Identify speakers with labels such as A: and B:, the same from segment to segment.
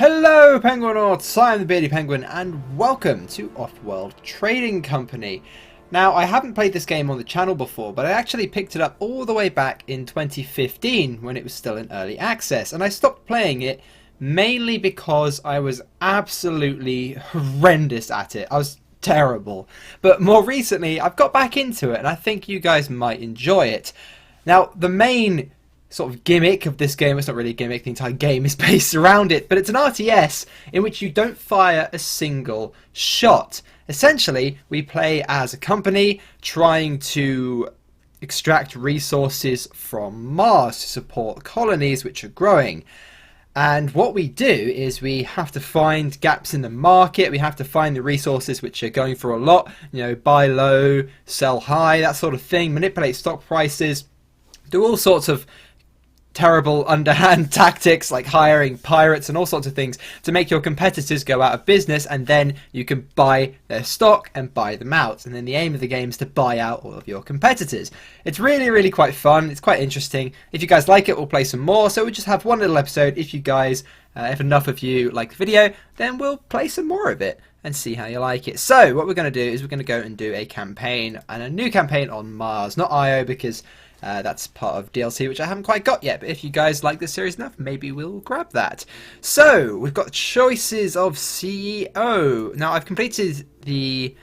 A: Hello Penguinauts, I'm the Beardy Penguin and welcome to Offworld Trading Company. Now I haven't played this game on the channel before, but I actually picked it up all the way back in 2015 when it was still in early access, and I stopped playing it mainly because I was absolutely horrendous at it. I was terrible. But more recently I've got back into it and I think you guys might enjoy it. Now the main sort of gimmick of this game, it's not really a gimmick, the entire game is based around it, but it's an RTS in which you don't fire a single shot. Essentially, we play as a company trying to extract resources from Mars to support colonies which are growing. And what we do is we have to find gaps in the market, we have to find the resources which are going for a lot, you know, buy low, sell high, that sort of thing, manipulate stock prices, do all sorts of terrible underhand tactics like hiring pirates and all sorts of things to make your competitors go out of business, and then you can buy their stock and buy them out, and then the aim of the game is to buy out all of your competitors. It's really quite fun, it's quite interesting. If you guys like it, we'll play some more, so we'll just have one little episode. If you guys if enough of you like the video, then we'll play some more of it and see how you like it. So what we're going to do is we're going to go and do a campaign, and a new campaign on Mars, not Io, because that's part of DLC which I haven't quite got yet, but if you guys like this series enough, maybe we'll grab that. So we've got choices of CEO. Now I've completed the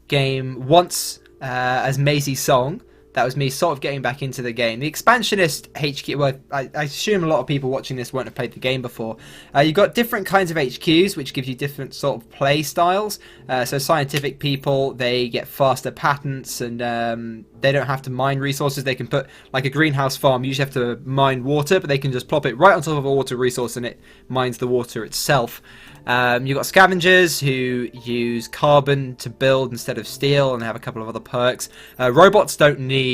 A: game once as Maisie Song. That was me sort of getting back into the game. The expansionist HQ, well, I assume a lot of people watching this won't have played the game before. You've got different kinds of HQs, which gives you different sort of play styles. So scientific people, they get faster patents, and they don't have to mine resources. They can put, like a greenhouse farm, you usually have to mine water, but they can just plop it right on top of a water resource and it mines the water itself. You've got scavengers who use carbon to build instead of steel, and they have a couple of other perks. Robots don't need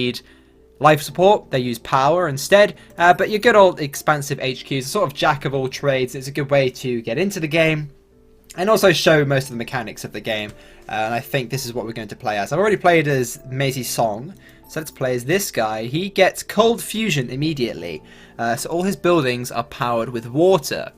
A: life support, they use power instead. But your good old expansive HQs are sort of jack of all trades. It's a good way to get into the game and also show most of the mechanics of the game. And I think this is what we're going to play as. I've already played as Maisie Song, so let's play as this guy. He gets cold fusion immediately, so all his buildings are powered with water.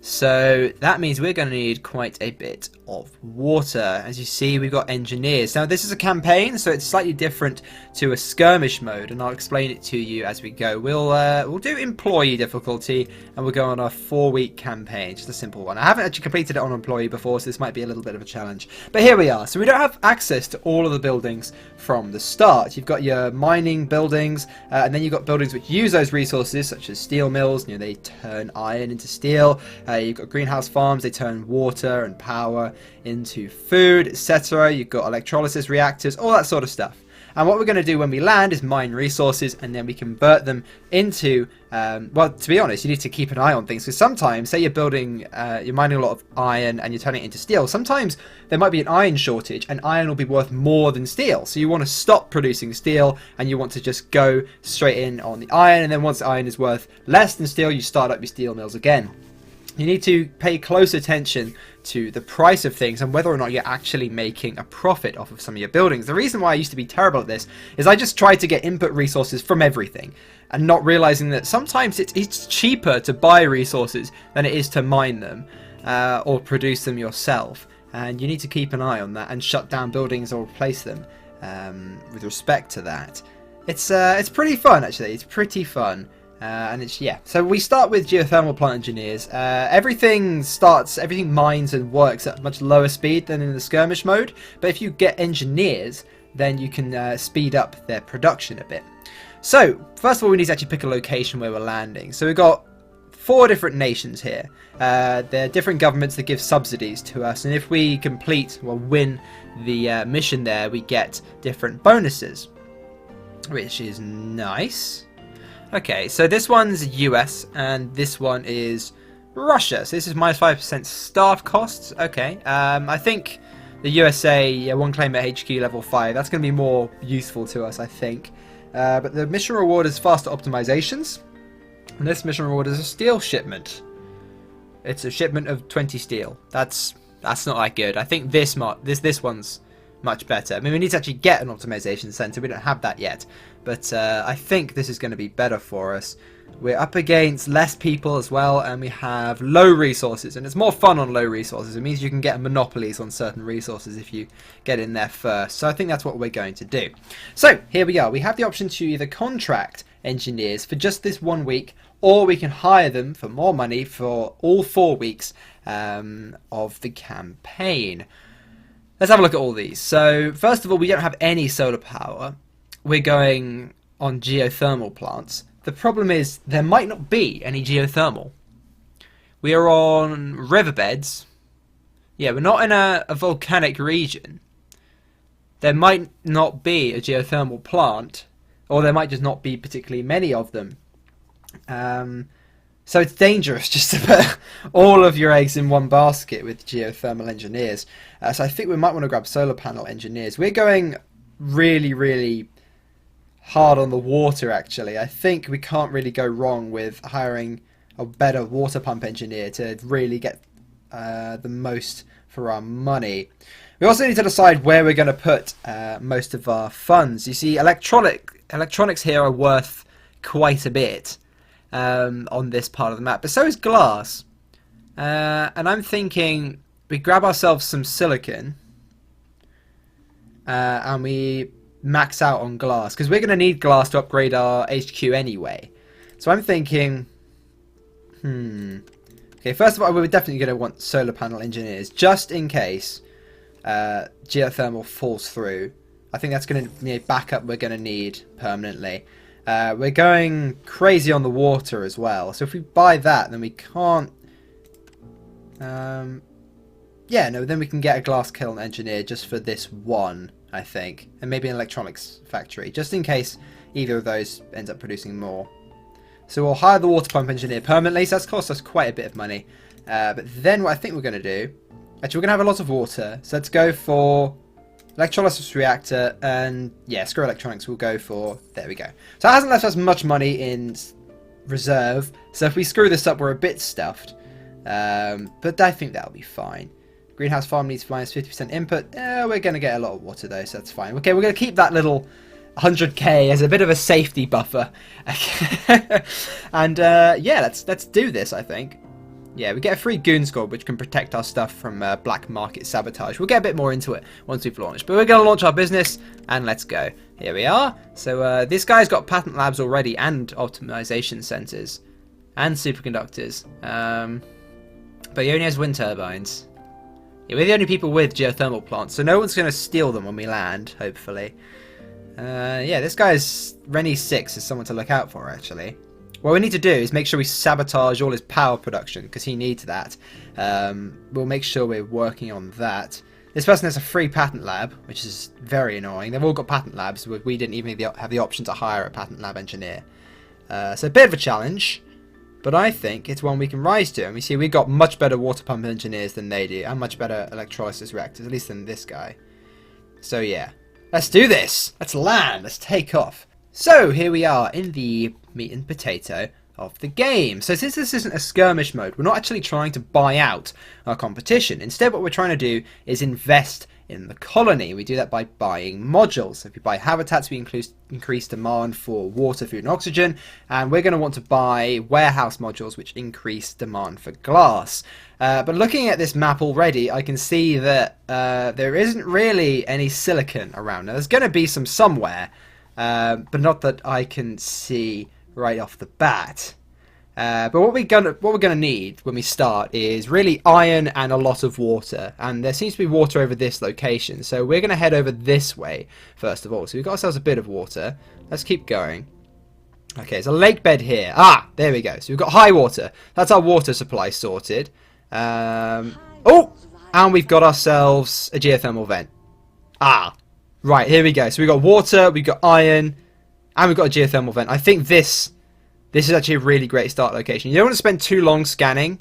A: So that means we're going to need quite a bit of water. As you see, we've got engineers. Now this is a campaign, so it's slightly different to a skirmish mode, and I'll explain it to you as we go. We'll do employee difficulty, and we'll go on a 4-week campaign, just a simple one. I haven't actually completed it on employee before, so this might be a little bit of a challenge. But here we are. So we don't have access to all of the buildings from the start. You've got your mining buildings, and then you've got buildings which use those resources, such as steel mills. You know, they turn iron into steel. You've got greenhouse farms, they turn water and power into food, etc. You've got electrolysis reactors, all that sort of stuff. And what we're going to do when we land is mine resources, and then we convert them into, well, to be honest, you need to keep an eye on things, because sometimes, say you're building, you're mining a lot of iron and you're turning it into steel, sometimes there might be an iron shortage and iron will be worth more than steel. So you want to stop producing steel and you want to just go straight in on the iron, and then once the iron is worth less than steel, you start up your steel mills again. You need to pay close attention to the price of things and whether or not you're actually making a profit off of some of your buildings. The reason why I used to be terrible at this is I just tried to get input resources from everything and not realizing that sometimes it's cheaper to buy resources than it is to mine them or produce them yourself. And you need to keep an eye on that and shut down buildings or replace them with respect to that. It's pretty fun, actually. It's pretty fun. And it's, yeah, so we start with geothermal plant engineers. Everything mines and works at a much lower speed than in the skirmish mode, but if you get engineers, then you can speed up their production a bit. So first of all, we need to actually pick a location where we're landing. So we've got 4 different nations here. They're different governments that give subsidies to us, and if we complete or win the mission there, we get different bonuses, which is nice. Okay, so this one's US and this one is Russia. So this is minus 5% staff costs. Okay, I think the USA, yeah, one claim at HQ level 5. That's going to be more useful to us, I think. But the mission reward is faster optimizations. And this mission reward is a steel shipment. It's a shipment of 20 steel. That's not that good. I think this one's much better. I mean, we need to actually get an optimization center. We don't have that yet, but I think this is going to be better for us. We're up against less people as well, and we have low resources, and it's more fun on low resources. It means you can get monopolies on certain resources if you get in there first. So I think that's what we're going to do. So here we are. We have the option to either contract engineers for just this 1 week, or we can hire them for more money for all 4 weeks of the campaign. Let's have a look at all these. So first of all, we don't have any solar power. We're going on geothermal plants. The problem is there might not be any geothermal. We are on riverbeds. Yeah, we're not in a volcanic region. There might not be a geothermal plant, or there might just not be particularly many of them. So it's dangerous just to put all of your eggs in one basket with geothermal engineers. So I think we might want to grab solar panel engineers. We're going really, really hard on the water, actually. I think we can't really go wrong with hiring a better water pump engineer to really get the most for our money. We also need to decide where we're going to put most of our funds. You see, electronics here are worth quite a bit on this part of the map, but so is glass. And I'm thinking we grab ourselves some silicon and we max out on glass, because we're going to need glass to upgrade our HQ anyway. So I'm thinking, okay, first of all, we're definitely going to want solar panel engineers, just in case geothermal falls through. I think that's going to be a backup we're going to need permanently. We're going crazy on the water as well, so if we buy that, then we can't... yeah, no, then we can get a glass kiln engineer just for this one, I think, and maybe an electronics factory, just in case either of those ends up producing more. So we'll hire the water pump engineer permanently, so that's cost us quite a bit of money. But then what I think we're going to do, actually we're going to have a lot of water, so let's go for electrolysis reactor, and yeah, screw electronics, we'll go for, there we go. So it hasn't left us much money in reserve, so if we screw this up, we're a bit stuffed. But I think that'll be fine. Greenhouse farm needs minus 50% input. We're going to get a lot of water though, so that's fine. Okay, we're going to keep that little 100k as a bit of a safety buffer. And yeah, let's do this, I think. Yeah, we get a free goon squad, which can protect our stuff from black market sabotage. We'll get a bit more into it once we've launched. But we're going to launch our business, and let's go. Here we are. So this guy's got patent labs already, and optimization centers, and superconductors. But he only has wind turbines. Yeah, we're the only people with geothermal plants, so no one's going to steal them when we land, hopefully. Yeah, this guy's Rennie 6 is someone to look out for, actually. What we need to do is make sure we sabotage all his power production, because he needs that. We'll make sure we're working on that. This person has a free patent lab, which is very annoying. They've all got patent labs, but we didn't even have the option to hire a patent lab engineer. So a bit of a challenge, but I think it's one we can rise to. And we see we've got much better water pump engineers than they do, and much better electrolysis reactors, at least than this guy. So yeah, let's do this. Let's land. Let's take off. So here we are in the meat and potato of the game. So since this isn't a skirmish mode, we're not actually trying to buy out our competition. Instead, what we're trying to do is invest in the colony. We do that by buying modules. So if we buy habitats, we increase demand for water, food and oxygen, and we're going to want to buy warehouse modules, which increase demand for glass. But looking at this map already, I can see that there isn't really any silicon around. Now, there's going to be some somewhere, but not that I can see right off the bat. But what we're gonna need when we start is really iron and a lot of water, and there seems to be water over this location, so we're gonna head over this way first of all. So we've got ourselves a bit of water. Let's keep going. Okay, there's a lake bed here. Ah, there we go. So we've got high water. That's our water supply sorted. Oh, and we've got ourselves a geothermal vent. Ah, right, here we go. So we've got water, we've got iron, and we've got a geothermal vent. I think this is actually a really great start location. You don't want to spend too long scanning.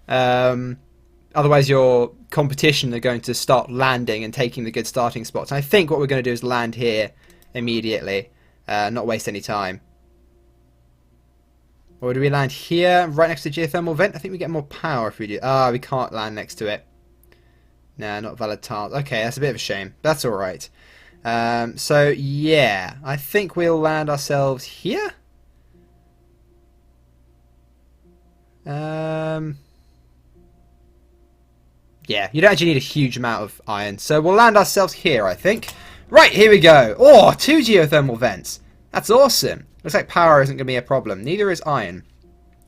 A: Otherwise your competition are going to start landing and taking the good starting spots. And I think what we're going to do is land here immediately. Not waste any time. Or do we land here, right next to the geothermal vent? I think we get more power if we do. Ah, we can't land next to it. Nah, not valid tiles. Okay, that's a bit of a shame. That's alright. So, yeah. I think we'll land ourselves here. Yeah, you don't actually need a huge amount of iron. So we'll land ourselves here, I think. Right, here we go. Oh, 2 geothermal vents. That's awesome. Looks like power isn't going to be a problem. Neither is iron.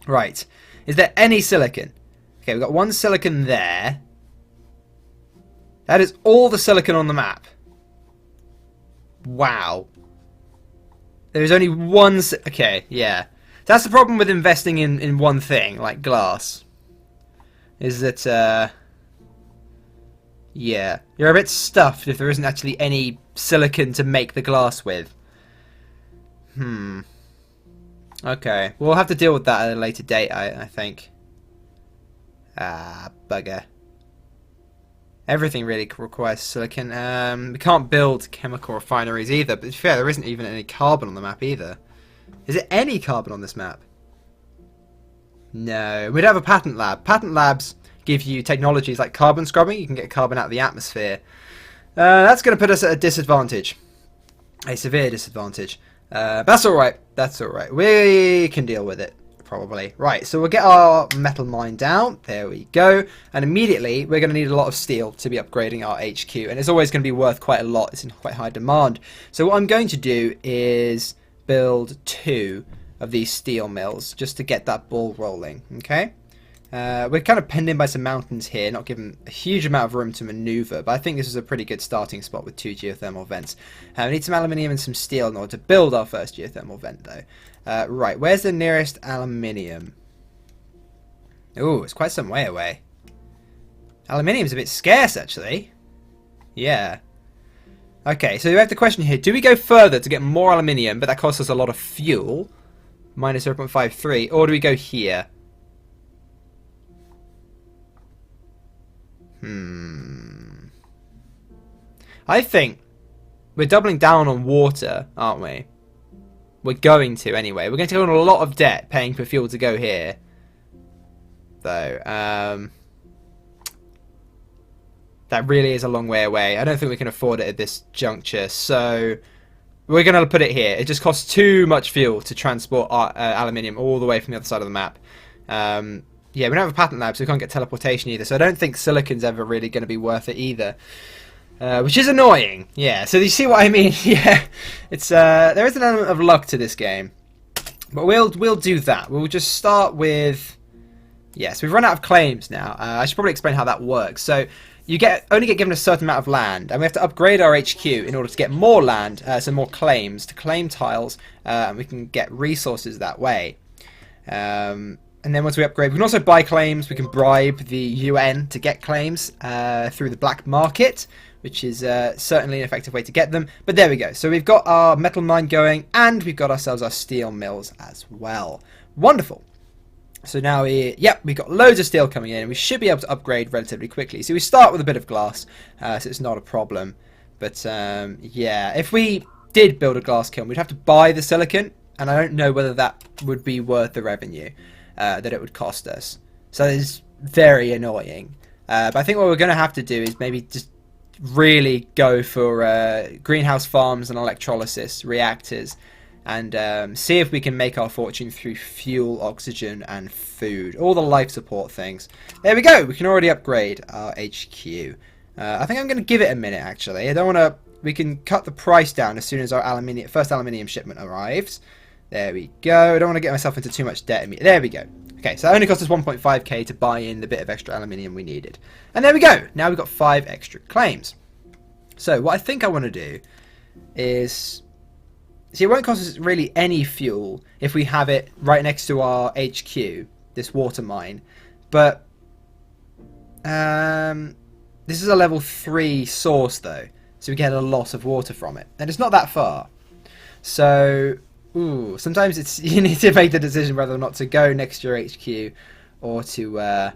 A: Right. Is there any silicon? Okay, we've got 1 silicon there. That is all the silicon on the map. Wow. There's only 1... Okay, yeah. That's the problem with investing in one thing, like glass. Is that, yeah. You're a bit stuffed if there isn't actually any silicon to make the glass with. Okay. We'll have to deal with that at a later date, I think. Ah, bugger. Everything really requires silicon. We can't build chemical refineries either, but to be fair, there isn't even any carbon on the map either. Is there any carbon on this map? No. We'd have a patent lab. Patent labs give you technologies like carbon scrubbing. You can get carbon out of the atmosphere. That's going to put us at a disadvantage. A severe disadvantage. That's alright. That's alright. We can deal with it. Probably. Right, so we'll get our metal mine down. There we go. And immediately, we're going to need a lot of steel to be upgrading our HQ. And it's always going to be worth quite a lot. It's in quite high demand. So what I'm going to do is build 2 of these steel mills just to get that ball rolling. Okay? We're kind of penned in by some mountains here, not given a huge amount of room to maneuver, but I think this is a pretty good starting spot with 2 geothermal vents. We need some aluminium and some steel in order to build our first geothermal vent, though. Right, where's the nearest aluminium? Ooh, it's quite some way away. Aluminium's a bit scarce, actually. Yeah. Okay, so we have the question here. Do we go further to get more aluminium, but that costs us a lot of fuel? Minus 0.53. Or do we go here? I think we're doubling down on water, aren't we? We're going to, anyway. We're going to go on a lot of debt paying for fuel to go here. Though, that really is a long way away. I don't think we can afford it at this juncture, so we're going to put it here. It just costs too much fuel to transport our aluminium all the way from the other side of the map. Yeah, we don't have a patent lab, so we can't get teleportation either, so I don't think silicon's ever really going to be worth it either. Which is annoying. Yeah, so you see what I mean? Yeah, it's there is an element of luck to this game. But we'll do that. We'll just start with... Yes, we've run out of claims now. I should probably explain how that works. So you only get given a certain amount of land, and we have to upgrade our HQ in order to get more land, so more claims, to claim tiles, and we can get resources that way. And then once we upgrade, we can also buy claims. We can bribe the UN to get claims through the black market, which is certainly an effective way to get them. But there we go. So we've got our metal mine going, and we've got ourselves our steel mills as well. Wonderful. So now we've got loads of steel coming in, and we should be able to upgrade relatively quickly. So we start with a bit of glass, so it's not a problem. But yeah, if we did build a glass kiln, we'd have to buy the silicon, and I don't know whether that would be worth the revenue that it would cost us. So it's very annoying. But I think what we're going to have to do is maybe just really go for greenhouse farms and electrolysis reactors, and see if we can make our fortune through fuel, oxygen, and food. All the life support things. There we go. We can already upgrade our HQ. I think I'm going to give it a minute, actually. I don't want to... We can cut the price down as soon as our first aluminium shipment arrives. There we go. I don't want to get myself into too much debt. There we go. Okay, so that only cost us 1.5k to buy in the bit of extra aluminium we needed. And there we go. Now we've got 5 extra claims. So what I think I want to do is... See, it won't cost us really any fuel if we have it right next to our HQ, this water mine. But this is a level 3 source, though, so we get a lot of water from it. And it's not that far. So, sometimes you need to make the decision whether or not to go next to your HQ or to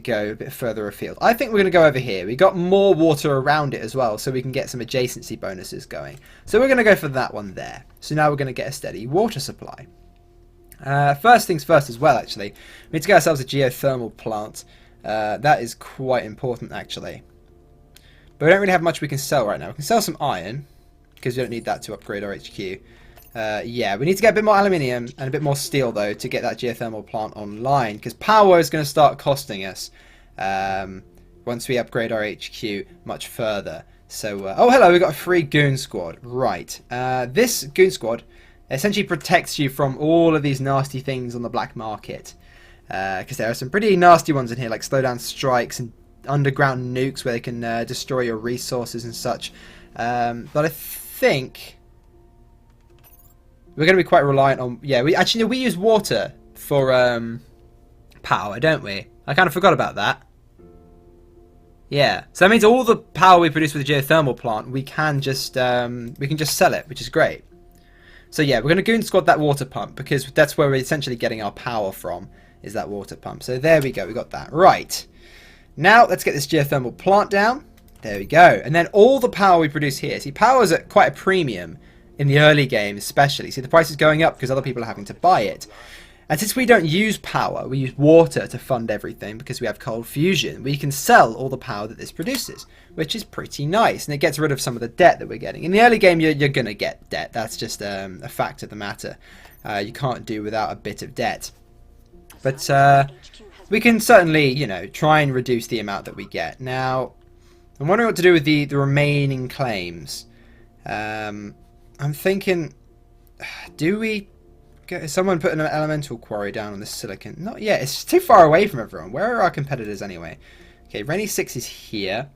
A: go a bit further afield. I think we're going to go over here. We got more water around it as well, so we can get some adjacency bonuses going. So we're going to go for that one there. So now we're going to get a steady water supply. First things first as well, actually. We need to get ourselves a geothermal plant. That is quite important, actually. But we don't really have much we can sell right now. We can sell some iron, because we don't need that to upgrade our HQ. Yeah, we need to get a bit more aluminium and a bit more steel, though, to get that geothermal plant online. Because power is going to start costing us once we upgrade our HQ much further. So, oh, hello, we've got a free goon squad. Right. This goon squad essentially protects you from all of these nasty things on the black market. Because there are some pretty nasty ones in here, like slowdown strikes and underground nukes where they can destroy your resources and such. But I think we're going to be quite reliant on... Yeah, we use water for power, don't we? I kind of forgot about that. Yeah, so that means all the power we produce with the geothermal plant, we can just sell it, which is great. So yeah, we're going to goon squad that water pump because that's where we're essentially getting our power from, is that water pump. So there we go, we got that. Right. Now let's get this geothermal plant down. There we go. And then all the power we produce here. See, power is at quite a premium in the early game especially. See, the price is going up because other people are having to buy it. And since we don't use power, we use water to fund everything because we have cold fusion, we can sell all the power that this produces, which is pretty nice. And it gets rid of some of the debt that we're getting. In the early game, you're going to get debt. That's just a fact of the matter. You can't do without a bit of debt. But we can certainly, you know, try and reduce the amount that we get. Now, I'm wondering what to do with the remaining claims. I'm thinking, do we... Someone put an elemental quarry down on this silicon. Not yet. It's too far away from everyone. Where are our competitors anyway? Okay, Rennie 6 is here.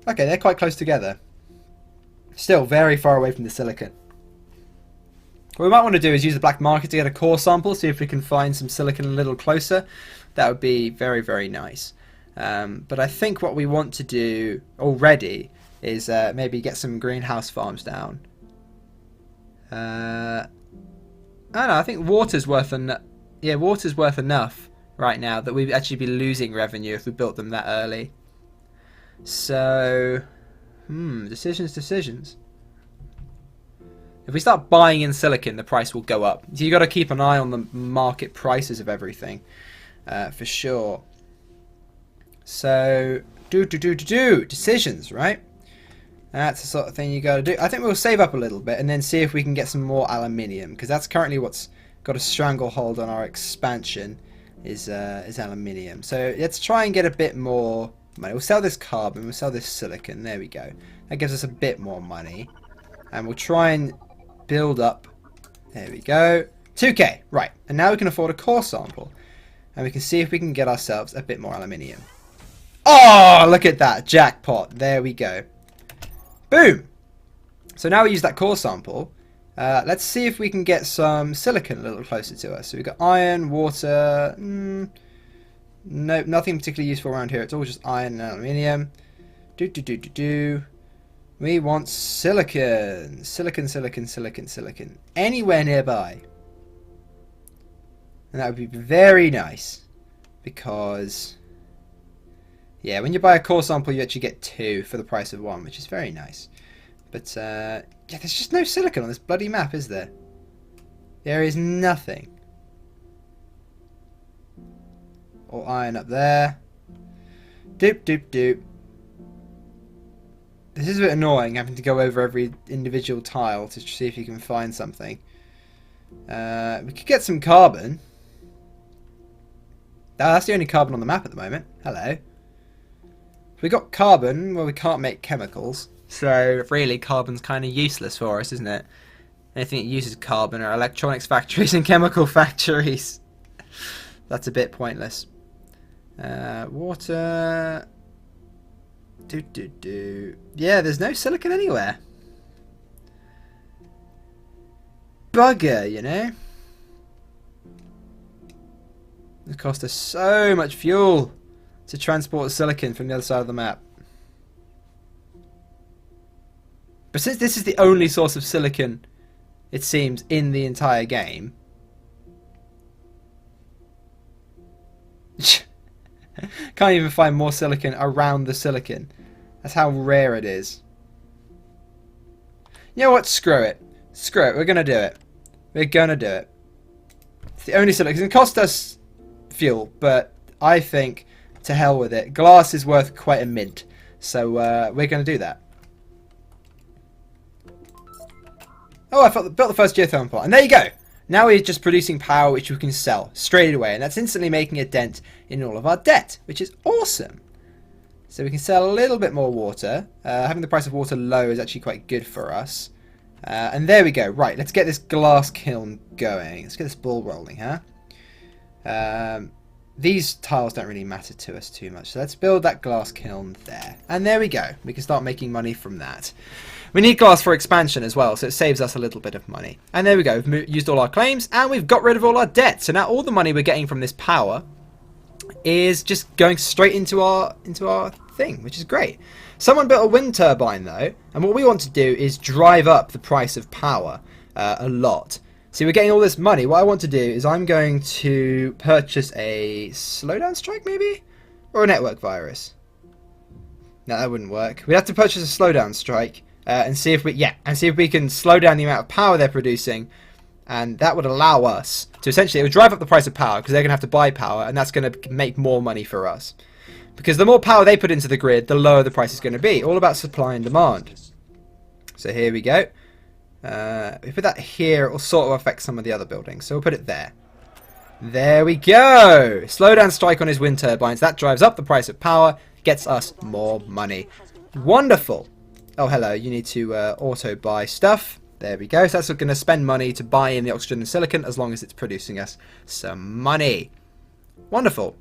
A: Okay, they're quite close together. Still very far away from the silicon. What we might want to do is use the black market to get a core sample, see if we can find some silicon a little closer. That would be very, very nice. But I think what we want to do already is maybe get some greenhouse farms down. I don't know, I think water's worth enough. Yeah, water's worth enough right now that we'd actually be losing revenue if we built them that early. So, decisions. If we start buying in silicon, the price will go up. So you got to keep an eye on the market prices of everything, for sure. So, decisions, right? That's the sort of thing you got to do. I think we'll save up a little bit and then see if we can get some more aluminium, because that's currently what's got a stranglehold on our expansion is aluminium. So let's try and get a bit more money. We'll sell this carbon, we'll sell this silicon. There we go. That gives us a bit more money, and we'll try and build up. There we go. 2k, right? And now we can afford a core sample, and we can see if we can get ourselves a bit more aluminium. Oh, look at that jackpot! There we go. Boom! So now we use that core sample. Let's see if we can get some silicon a little closer to us. So we've got iron, water. Nope, nothing particularly useful around here. It's all just iron and aluminium. We want silicon. Silicon. Anywhere nearby. And that would be very nice. Because... yeah, when you buy a core sample, you actually get 2 for the price of 1, which is very nice. But, yeah, there's just no silicon on this bloody map, is there? There is nothing. Or iron up there. Doop. This is a bit annoying, having to go over every individual tile to see if you can find something. We could get some carbon. Oh, that's the only carbon on the map at the moment. Hello. We got carbon, well, we can't make chemicals, so really carbon's kind of useless for us, isn't it? Anything that uses carbon are electronics factories and chemical factories. That's a bit pointless. Water. Yeah, there's no silicon anywhere. Bugger, you know? It cost us so much fuel to transport silicon from the other side of the map. But since this is the only source of silicon, it seems, in the entire game, can't even find more silicon around the silicon. That's how rare it is. You know what? Screw it. We're going to do it. It's the only silicon. It can cost us fuel, but I think... to hell with it. Glass is worth quite a mint. So we're going to do that. Oh, I built the first geothermal plant. And there you go. Now we're just producing power which we can sell straight away. And that's instantly making a dent in all of our debt, which is awesome. So we can sell a little bit more water. Having the price of water low is actually quite good for us. And there we go. Right, let's get this glass kiln going. Let's get this ball rolling, huh? These tiles don't really matter to us too much. So let's build that glass kiln there. And there we go. We can start making money from that. We need glass for expansion as well, so it saves us a little bit of money. And there we go. We've used all our claims and we've got rid of all our debt. So now all the money we're getting from this power is just going straight into our thing, which is great. Someone built a wind turbine though, and what we want to do is drive up the price of power a lot. See, we're getting all this money. What I want to do is I'm going to purchase a slowdown strike maybe? Or a network virus. No, that wouldn't work. We'd have to purchase a slowdown strike and see if we can slow down the amount of power they're producing, and that would allow us to essentially, it would drive up the price of power because they're going to have to buy power, and that's going to make more money for us. Because the more power they put into the grid, the lower the price is going to be. All about supply and demand. So here we go. If we put that here, it will sort of affect some of the other buildings. So we'll put it there. There we go. Slowdown strike on his wind turbines. That drives up the price of power, gets us more money. Wonderful. Oh, hello. You need to auto buy stuff. There we go. So that's going to spend money to buy in the oxygen and silicon as long as it's producing us some money. Wonderful.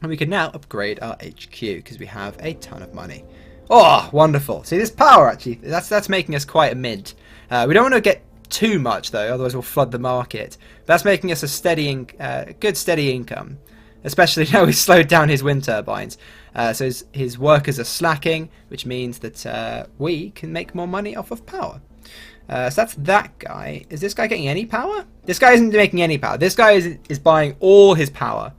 A: And we can now upgrade our HQ because we have a ton of money. Oh, wonderful. See, this power actually, that's making us quite a mint. We don't want to get too much though, otherwise we'll flood the market. That's making us a good steady income. Especially now we've slowed down his wind turbines. So his workers are slacking, which means that we can make more money off of power. So that's that guy. Is this guy getting any power? This guy isn't making any power. This guy is buying all his power.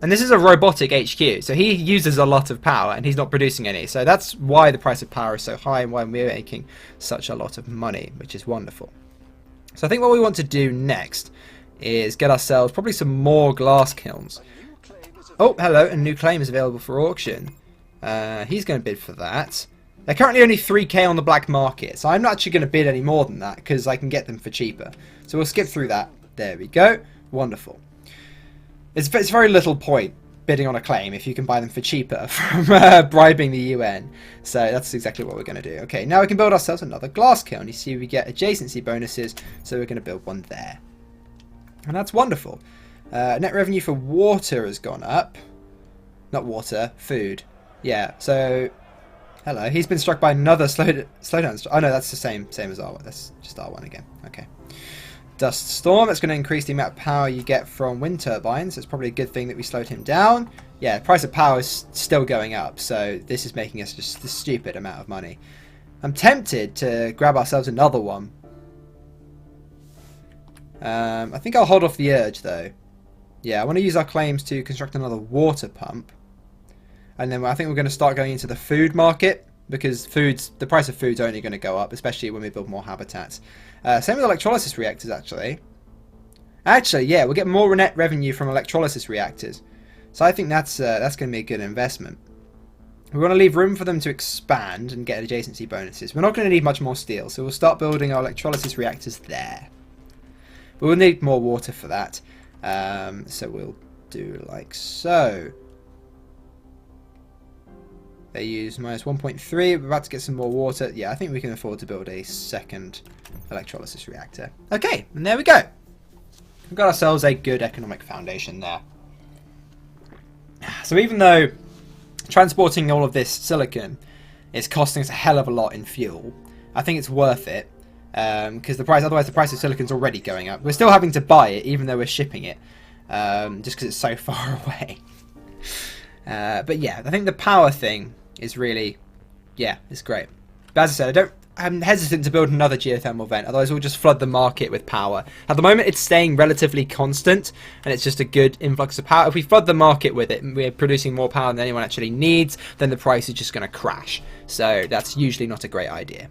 A: And this is a robotic HQ, so he uses a lot of power and he's not producing any. So that's why the price of power is so high and why we're making such a lot of money, which is wonderful. So I think what we want to do next is get ourselves probably some more glass kilns. Oh, hello, a new claim is available for auction. He's going to bid for that. They're currently only 3k on the black market, so I'm not actually going to bid any more than that because I can get them for cheaper. So we'll skip through that. There we go. Wonderful. It's very little point bidding on a claim if you can buy them for cheaper from bribing the UN. So that's exactly what we're going to do. Okay, now we can build ourselves another glass kiln. You see we get adjacency bonuses, so we're going to build one there. And that's wonderful. Net revenue for water has gone up. Not water, food. Yeah, so... Hello, he's been struck by another slowdown. Oh no, that's the same as R1. That's just R1 again. Okay. Dust storm. That's going to increase the amount of power you get from wind turbines. It's probably a good thing that we slowed him down. Yeah, the price of power is still going up, so this is making us just a stupid amount of money. I'm tempted to grab ourselves another one. I think I'll hold off the urge though. Yeah, I want to use our claims to construct another water pump. And then I think we're going to start going into the food market, because the price of food's only going to go up, especially when we build more habitats. Same with electrolysis reactors, actually. Actually, yeah, we'll get more net revenue from electrolysis reactors. So I think that's going to be a good investment. We want to leave room for them to expand and get adjacency bonuses. We're not going to need much more steel, so we'll start building our electrolysis reactors there. But we'll need more water for that. So we'll do like so. They use minus 1.3. We're about to get some more water. Yeah, I think we can afford to build a second electrolysis reactor. Okay, and there we go. We've got ourselves a good economic foundation there. So even though transporting all of this silicon is costing us a hell of a lot in fuel, I think it's worth it. Because otherwise the price of silicon's already going up. We're still having to buy it, even though we're shipping it. Just because it's so far away. But yeah, I think the power thing is really, yeah, it's great. But as I said, I'm hesitant to build another geothermal vent, otherwise we'll just flood the market with power. At the moment it's staying relatively constant, and it's just a good influx of power. If we flood the market with it, and we're producing more power than anyone actually needs, then the price is just going to crash. So that's usually not a great idea.